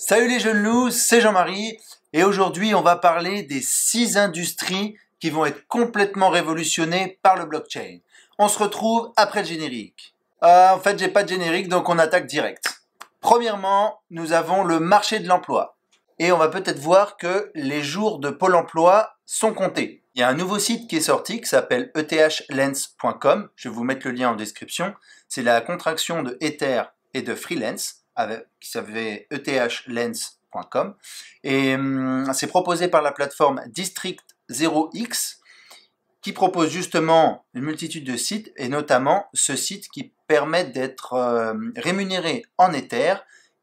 Salut les jeunes loups, c'est Jean-Marie et aujourd'hui on va parler des 6 industries qui vont être complètement révolutionnées par le blockchain. On se retrouve après le générique. En fait j'ai pas de générique donc on attaque direct. Premièrement, nous avons le marché de l'emploi et on va peut-être voir que les jours de Pôle emploi sont comptés. Il y a un nouveau site qui est sorti qui s'appelle ethlens.com, je vais vous mettre le lien en description. C'est la contraction de Ether et de freelance, qui s'appelait ethlens.com, et c'est proposé par la plateforme District 0x qui propose justement une multitude de sites et notamment ce site qui permet d'être rémunéré en Ether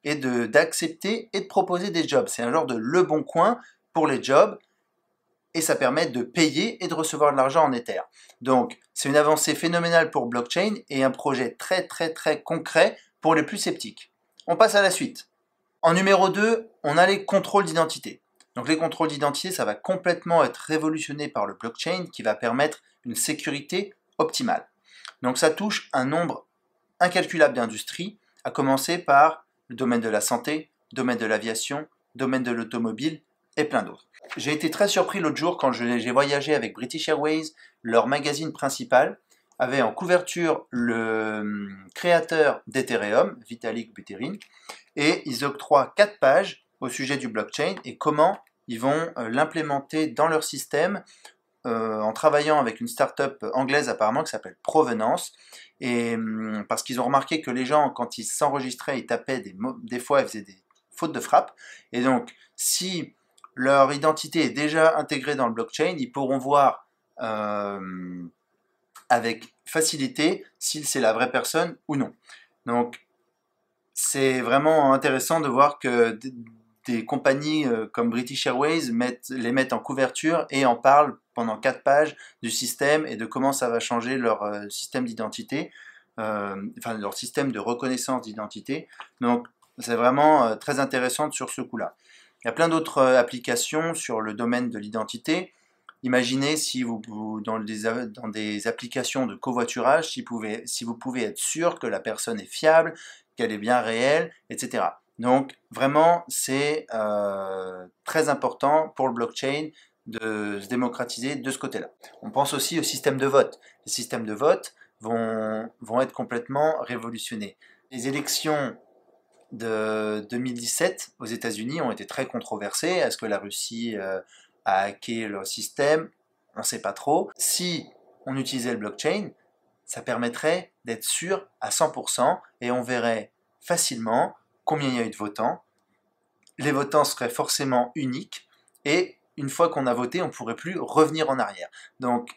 et d'accepter et de proposer des jobs. C'est un genre de Le Bon Coin pour les jobs et ça permet de payer et de recevoir de l'argent en Ether. Donc c'est une avancée phénoménale pour blockchain et un projet très concret pour les plus sceptiques. On passe à la suite. En numéro 2, on a les contrôles d'identité. Donc les contrôles d'identité, ça va complètement être révolutionné par le blockchain qui va permettre une sécurité optimale. Donc ça touche un nombre incalculable d'industries, à commencer par le domaine de la santé, le domaine de l'aviation, le domaine de l'automobile et plein d'autres. J'ai été très surpris l'autre jour quand j'ai voyagé avec British Airways, leur magazine principal avait en couverture le créateur d'Ethereum, Vitalik Buterin, et ils octroient 4 pages au sujet du blockchain et comment ils vont l'implémenter dans leur système en travaillant avec une start-up anglaise apparemment qui s'appelle Provenance, et parce qu'ils ont remarqué que les gens, quand ils s'enregistraient, ils tapaient des fois, ils faisaient des fautes de frappe, et donc si leur identité est déjà intégrée dans le blockchain, ils pourront voir avec facilité si c'est la vraie personne ou non. Donc c'est vraiment intéressant de voir que des compagnies comme British Airways les mettent en couverture et en parlent pendant 4 pages du système et de comment ça va changer leur système d'identité, enfin leur système de reconnaissance d'identité. Donc c'est vraiment très intéressant sur ce coup-là. Il y a plein d'autres applications sur le domaine de l'identité. Imaginez si dans des applications de covoiturage, si vous pouvez être sûr que la personne est fiable, qu'elle est bien réelle, etc. Donc vraiment, c'est très important pour le blockchain de se démocratiser de ce côté-là. On pense aussi au système de vote. Les systèmes de vote vont être complètement révolutionnés. Les élections de 2017 aux États-Unis ont été très controversées. Est-ce que la Russie a hacké leur système? On ne sait pas trop. Si on utilisait le blockchain, ça permettrait d'être sûr à 100% et on verrait facilement combien il y a eu de votants. Les votants seraient forcément uniques et une fois qu'on a voté, on ne pourrait plus revenir en arrière. Donc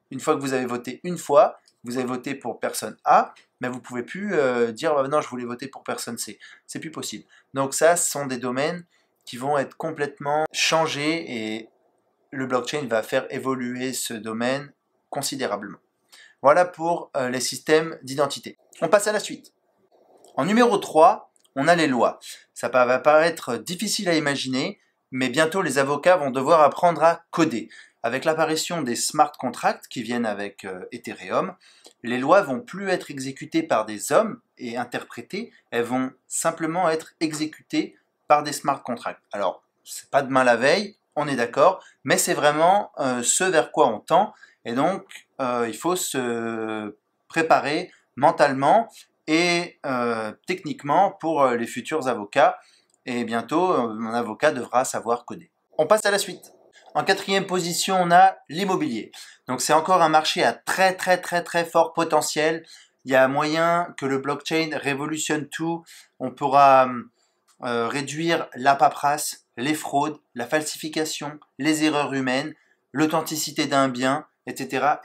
une fois que vous avez voté une fois, vous avez voté pour personne A, mais vous ne pouvez plus dire non, je voulais voter pour personne C. C'est plus possible. Donc ça, ce sont des domaines qui vont être complètement changés et le blockchain va faire évoluer ce domaine considérablement. Voilà pour les systèmes d'identité. On passe à la suite. En numéro 3, on a les lois. Ça va paraître difficile à imaginer, mais bientôt les avocats vont devoir apprendre à coder. Avec l'apparition des smart contracts qui viennent avec Ethereum, les lois vont plus être exécutées par des hommes et interprétées, elles vont simplement être exécutées par des smart contracts. Alors, c'est pas demain la veille, on est d'accord, mais c'est vraiment ce vers quoi on tend, et donc il faut se préparer mentalement et techniquement pour les futurs avocats, et bientôt un avocat devra savoir coder. On passe à la suite. En 4e position, on a l'immobilier. Donc c'est encore un marché à très fort potentiel. Il y a moyen que le blockchain révolutionne tout. On pourra réduire la paperasse, les fraudes, la falsification, les erreurs humaines, l'authenticité d'un bien, etc.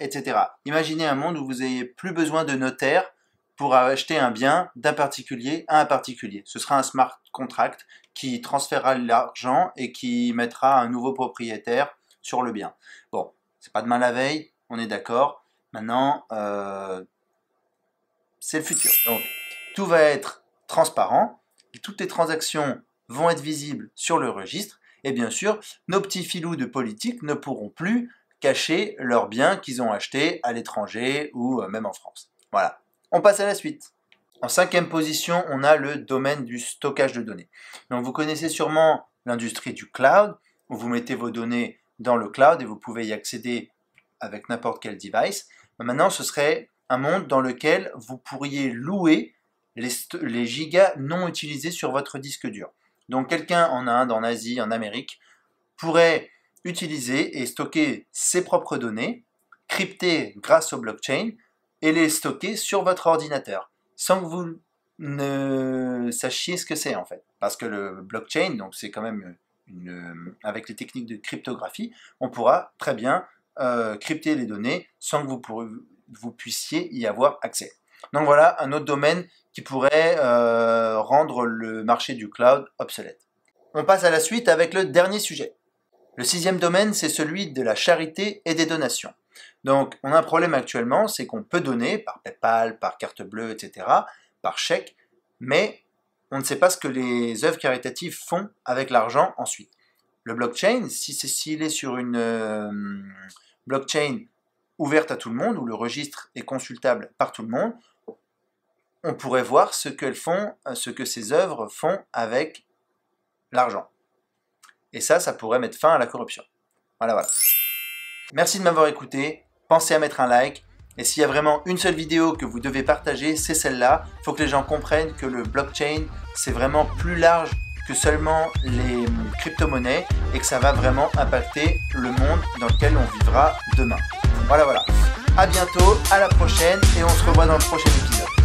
Imaginez un monde où vous n'ayez plus besoin de notaire pour acheter un bien d'un particulier à un particulier. Ce sera un smart contract qui transférera l'argent et qui mettra un nouveau propriétaire sur le bien. Bon, c'est pas demain la veille, on est d'accord. Maintenant, c'est le futur. Donc, tout va être transparent, et toutes les transactions vont être visibles sur le registre, et bien sûr, nos petits filous de politique ne pourront plus cacher leurs biens qu'ils ont achetés à l'étranger ou même en France. Voilà. On passe à la suite. En 5e position, on a le domaine du stockage de données. Donc vous connaissez sûrement l'industrie du cloud, où vous mettez vos données dans le cloud et vous pouvez y accéder avec n'importe quel device. Maintenant, ce serait un monde dans lequel vous pourriez louer les gigas non utilisés sur votre disque dur. Donc quelqu'un en Inde, en Asie, en Amérique pourrait utiliser et stocker ses propres données, cryptées grâce au blockchain, et les stocker sur votre ordinateur, sans que vous ne sachiez ce que c'est en fait. Parce que le blockchain, donc c'est quand même avec les techniques de cryptographie, on pourra très bien crypter les données sans que vous puissiez y avoir accès. Donc voilà un autre domaine qui pourrait rendre le marché du cloud obsolète. On passe à la suite avec le dernier sujet. Le 6e domaine, c'est celui de la charité et des donations. Donc, on a un problème actuellement, c'est qu'on peut donner par PayPal, par carte bleue, etc., par chèque, mais on ne sait pas ce que les œuvres caritatives font avec l'argent ensuite. Le blockchain, s'il est sur une blockchain ouverte à tout le monde, où le registre est consultable par tout le monde, on pourrait voir ce que ces œuvres font avec l'argent. Et ça pourrait mettre fin à la corruption. Voilà. Merci de m'avoir écouté. Pensez à mettre un like. Et s'il y a vraiment une seule vidéo que vous devez partager, c'est celle-là. Il faut que les gens comprennent que le blockchain, c'est vraiment plus large que seulement les crypto-monnaies et que ça va vraiment impacter le monde dans lequel on vivra demain. Voilà. À bientôt, à la prochaine et on se revoit dans le prochain épisode.